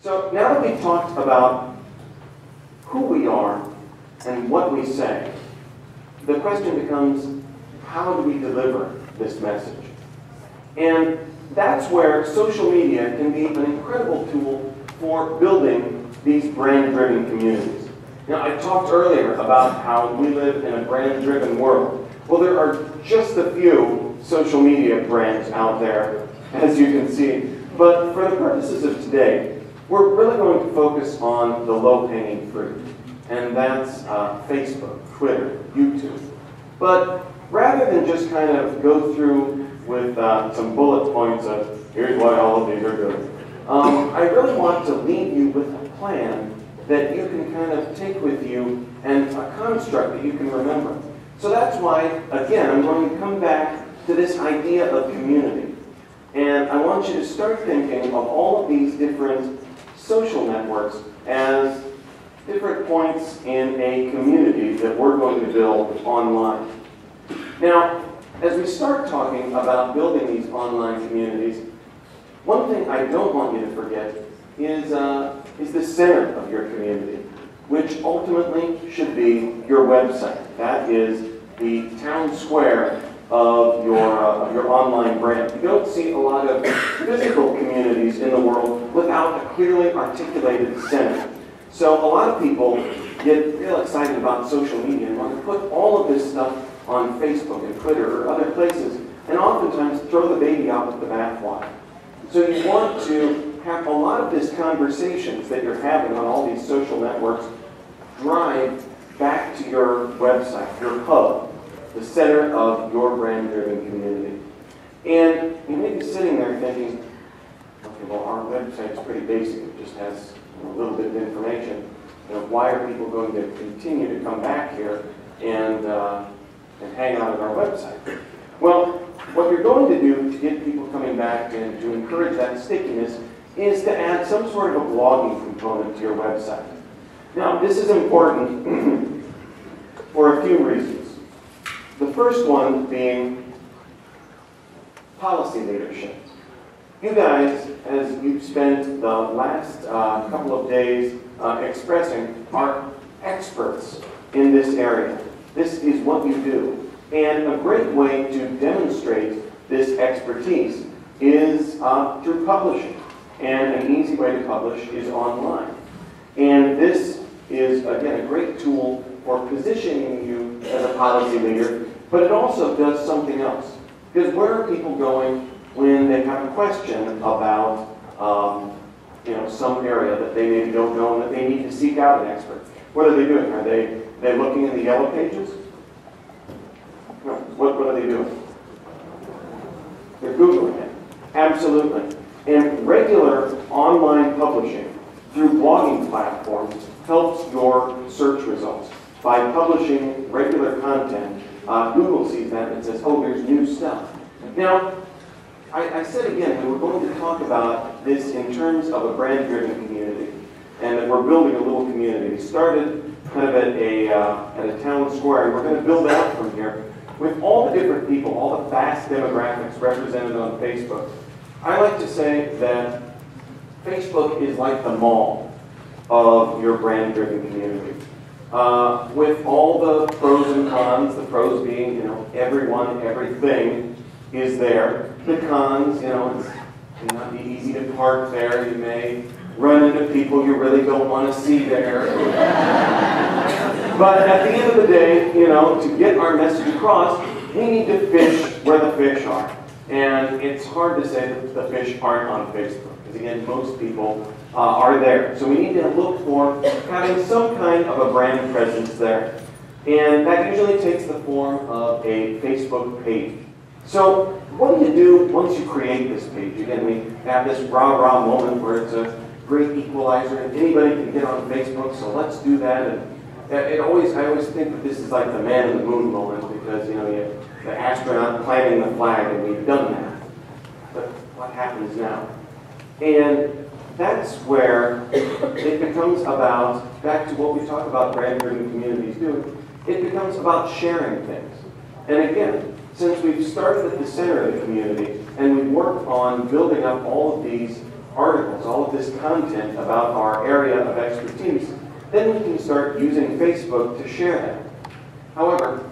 So now that we've talked about who we are and what we say, the question becomes, how do we deliver this message? And that's where social media can be an incredible tool for building these brand-driven communities. Now, I talked earlier about how we live in a brand-driven world. Well, there are just a few social media brands out there, as you can see. But for the purposes of today, we're really going to focus on the low-hanging fruit. And that's Facebook, Twitter, YouTube. But rather than just kind of go through with some bullet points of, here's why all of these are good, I really want to leave you with a plan that you can kind of take with you and a construct that you can remember. So that's why, again, I'm going to come back to this idea of community. And I want you to start thinking of all of these different social networks as different points in a community that we're going to build online. Now, as we start talking about building these online communities, one thing I don't want you to forget is the center of your community, which ultimately should be your website. That is the town square of your online brand. You don't see a lot of physical communities in the world without a clearly articulated center. So a lot of people get real excited about social media and want to put all of this stuff on Facebook and Twitter or other places, and oftentimes throw the baby out with the bathwater. So you want to have a lot of these conversations that you're having on all these social networks drive back to your website, your hub, the center of your brand-driven community. And you may be sitting there thinking, okay, well, our website's pretty basic. It just has a little bit of information. Why are people going to continue to come back here and hang out at our website? Well, what you're going to do to get people coming back and to encourage that stickiness is to add some sort of a blogging component to your website. Now, this is important for a few reasons. The first one being policy leadership. You guys, as you've spent the last couple of days expressing, are experts in this area. This is what you do. And a great way to demonstrate this expertise is through publishing. And an easy way to publish is online. And this is, again, a great tool for positioning you as a policy leader, but it also does something else. Because where are people going when they have a question about some area that they maybe don't know and that they need to seek out an expert? What are they doing? Are they looking in the yellow pages? No. What are they doing? They're Googling it. Absolutely. And regular online publishing through blogging platforms helps your search results. By publishing regular content, Google sees that and says, oh, there's new stuff. Now, I said again, we were going to talk about this in terms of a brand-driven community, and that we're building a little community. We started kind of at a town square, and we're going to build out from here with all the different people, all the vast demographics represented on Facebook. I like to say that Facebook is like the mall of your brand-driven community. With all the pros and cons, the pros being, everyone, everything is there. The cons, it may not be easy to park there. You may run into people you really don't want to see there. But at the end of the day, to get our message across, we need to fish where the fish are. And it's hard to say that the fish aren't on Facebook, because again, most people are there. So we need to look for having some kind of a brand presence there. And that usually takes the form of a Facebook page. So what do you do once you create this page? Again, we have this rah-rah moment where it's a great equalizer, and anybody can get on Facebook, so let's do that. And I always think that this is like the man in the moon moment, because you have the astronaut planting the flag, and we've done that. But what happens now? And that's where it becomes about, back to what we talk about brand-driven communities doing, it becomes about sharing things. And again, since we've started at the center of the community, and we've worked on building up all of these articles articles, all of this content about our area of expertise, then we can start using Facebook to share that. However,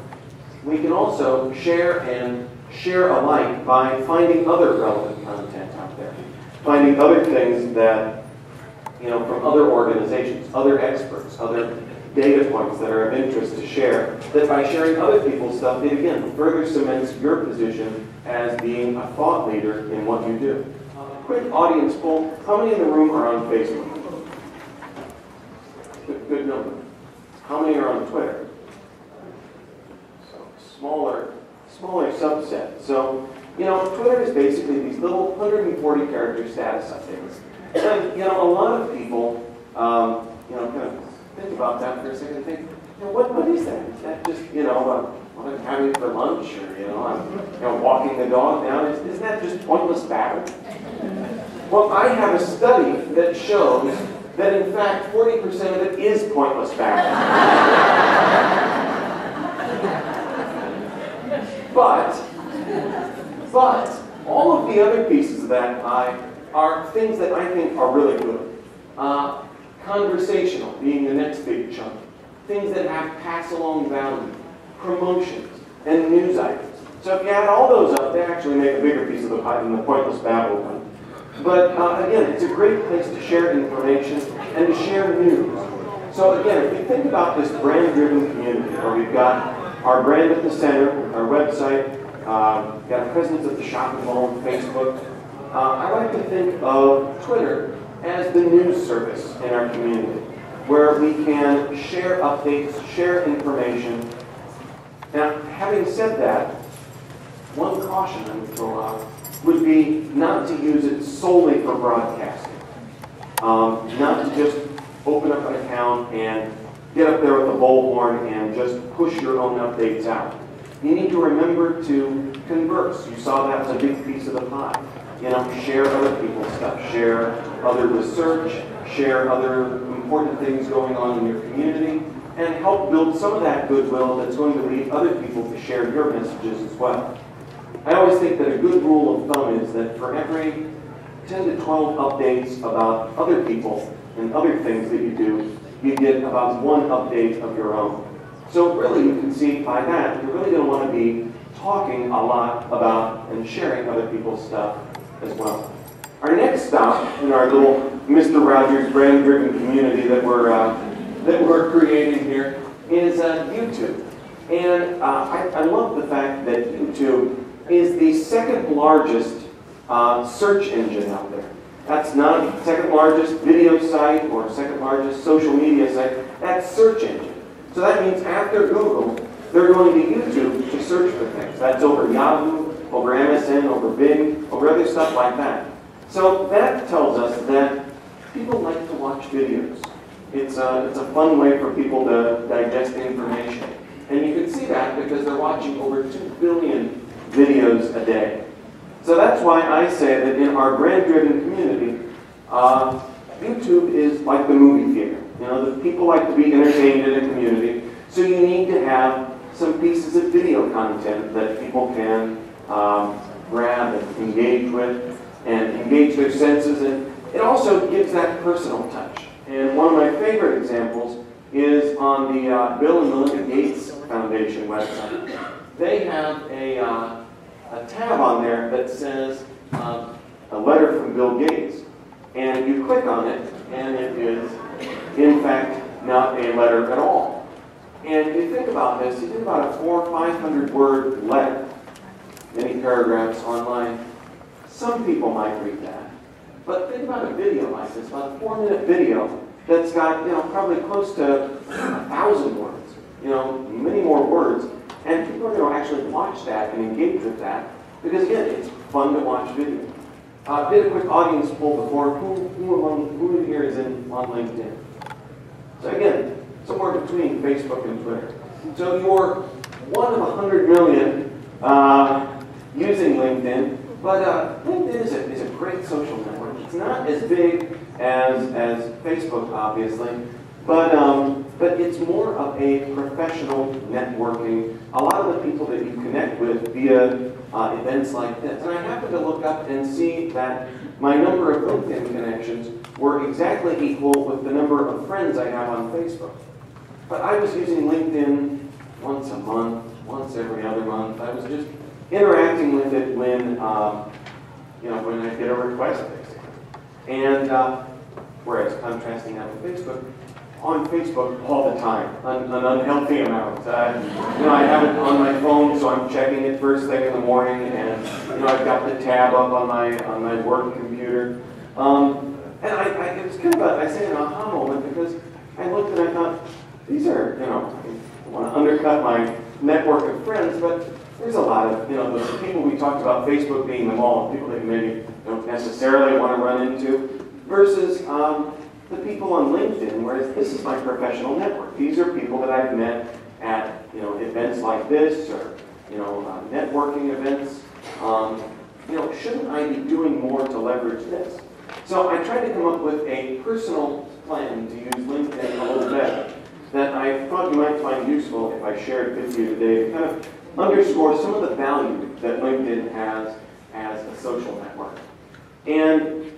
we can also share and share alike by finding other relevant content out there, finding other things that, from other organizations, other experts, other data points that are of interest to share, that by sharing other people's stuff, it again further cements your position as being a thought leader in what you do. Quick audience poll, how many in the room are on Facebook? Good number. How many are on Twitter? So smaller subset. So, Twitter is basically these little 140 character status updates. And, a lot of people, kind of think about that for a second and think, what is that? Is that just, what I'm having for lunch, or, I'm walking the dog down? Is that just pointless babble? Well, I have a study that shows that, in fact, 40% of it is pointless babble. But all of the other pieces of that pie are things that I think are really good. Conversational being the next big chunk. Things that have pass-along value, promotions, and news items. So if you add all those up, they actually make a bigger piece of the pie than the pointless babble one. But again, it's a great place to share information and to share news. So again, if you think about this brand-driven community, where we've got our brand at the center, our website, got a presence at the shopping mall, Facebook, I like to think of Twitter as the news service in our community, where we can share updates, share information. Now, having said that, one caution I would throw out would be not to use it solely for broadcasting. Not to just open up an account and get up there with a bullhorn and just push your own updates out. You need to remember to converse. You saw that was a big piece of the pie. Share other people's stuff, share other research, share other important things going on in your community, and help build some of that goodwill that's going to lead other people to share your messages as well. I always think that a good rule of thumb is that for every 10 to 12 updates about other people and other things that you do, you get about one update of your own. So really you can see by that, you're really going to want to be talking a lot about and sharing other people's stuff as well. Our next stop in our little Mr. Rogers brand-driven community that we're creating here is YouTube. And I love the fact that YouTube is the second largest search engine out there. That's not second largest video site or second largest social media site. That's search engine. So that means after Google, they're going to YouTube to search for things. That's over Yahoo, over MSN, over Bing, over other stuff like that. So that tells us that people like to watch videos. It's a fun way for people to digest the information. And you can see that because they're watching over 2 billion videos a day. So that's why I say that in our brand-driven community, YouTube is like the movie theater. The people like to be entertained in a community, so you need to have some pieces of video content that people can grab and engage with and engage their senses, and it also gives that personal touch. And one of my favorite examples is on the Bill and Melinda Gates Foundation website. They have a tab on there that says a letter from Bill Gates, and you click on it, and it is, in fact, not a letter at all. And you think about this, you think about a 400 or 500 word letter, many paragraphs online. Some people might read that. But think about a video like this, about a 4-minute video that's got, probably close to 1,000 words, many more words. And people are going to actually watch that and engage with that because, again, it's fun to watch video. Did a quick audience poll before. Who here is on LinkedIn? So again, somewhere between Facebook and Twitter. So you're one of 100 million using LinkedIn, but LinkedIn is a great social network. It's not as big as Facebook, obviously, but it's more of a professional networking. A lot of the people that you connect with via events like this. And I happened to look up and see that my number of LinkedIn connections were exactly equal with the number of friends I have on Facebook. But I was using LinkedIn once a month, once every other month. I was just interacting with it when, when I get a request, basically. And whereas contrasting that with Facebook, on Facebook all the time, an unhealthy amount. I have it on my phone, so I'm checking it first thing in the morning, and I've got the tab up on my work computer. And it was kind of I say an aha moment, because I looked and I thought, these are, I want to undercut my network of friends, but there's a lot of, those people we talked about, Facebook being the mall, people that you maybe don't necessarily want to run into, versus the people on LinkedIn, whereas this is my professional network. These are people that I've met at, events like this, or, networking events. Shouldn't I be doing more to leverage this? So I tried to come up with a personal plan to use LinkedIn a little bit that I thought you might find useful if I shared with you today to kind of underscore some of the value that LinkedIn has as a social network. And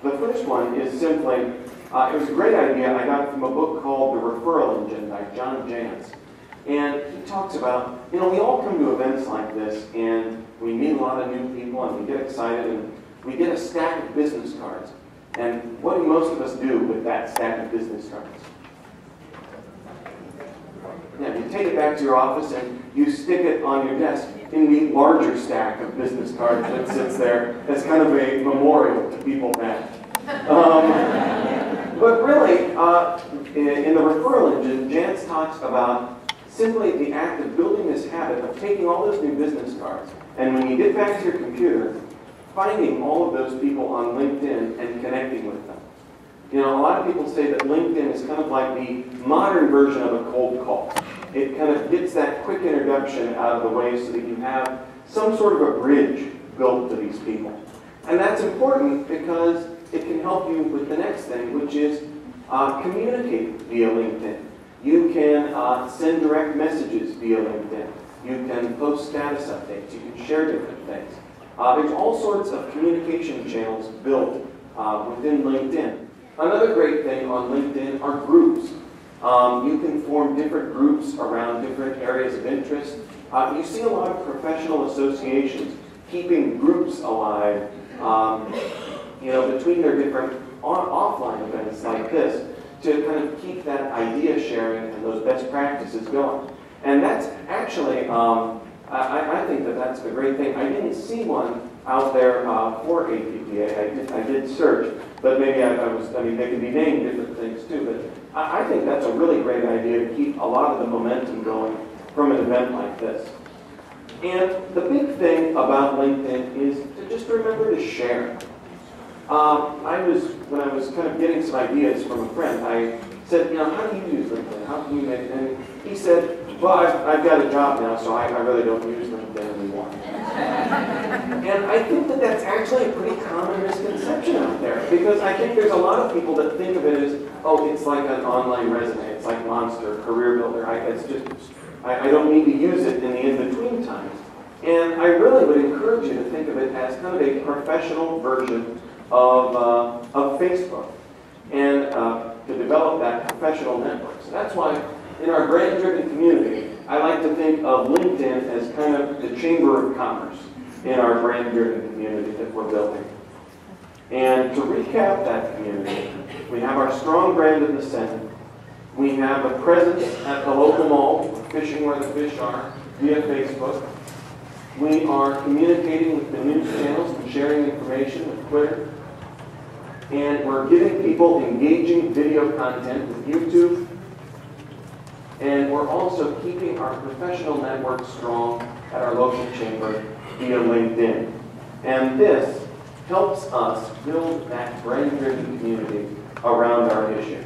the first one is simply, it was a great idea I got from a book called The Referral Engine by John Jantz. And he talks about, we all come to events like this and we meet a lot of new people and we get excited and we get a stack of business cards. And what do most of us do with that stack of business cards? Yeah, you take it back to your office and you stick it on your desk in the larger stack of business cards that sits there as kind of a memorial to people back. But really, in the referral engine, Jantz talks about simply the act of building this habit of taking all those new business cards, and when you get back to your computer, finding all of those people on LinkedIn and connecting with them. A lot of people say that LinkedIn is kind of like the modern version of a cold call. It kind of gets that quick introduction out of the way so that you have some sort of a bridge built to these people. And that's important because it can help you with the next thing, which is communicate via LinkedIn. You can send direct messages via LinkedIn. You can post status updates. You can share different things. There's all sorts of communication channels built within LinkedIn. Another great thing on LinkedIn are groups. You can form different groups around different areas of interest. You see a lot of professional associations keeping groups alive, between their different offline events like this to kind of keep that idea sharing and those best practices going. And that's actually, I think that that's a great thing. I didn't see one out there for APPA. I did search, but maybe they can be named different things too, but I think that's a really great idea to keep a lot of the momentum going from an event like this. And the big thing about LinkedIn is to just remember to share. When I was kind of getting some ideas from a friend, I said, how do you use LinkedIn? How can you make it? And he said, well, I've got a job now, so I really don't use LinkedIn anymore. And I think that that's actually a pretty common misconception out there, because I think there's a lot of people that think of it as, oh, it's like an online resume, it's like Monster, Career Builder. I don't need to use it in the in-between times. And I really would encourage you to think of it as kind of a professional version of Facebook, and to develop that professional network. So that's why in our brand-driven community, I like to think of LinkedIn as kind of the chamber of commerce in our brand-driven community that we're building. And to recap that community, we have our strong brand in the center. We have a presence at the local mall, fishing where the fish are, via Facebook. We are communicating with the news channels and sharing information with Twitter. And we're giving people engaging video content with YouTube. And we're also keeping our professional network strong at our local chamber via LinkedIn. And this helps us build that brand-driven community around our issue.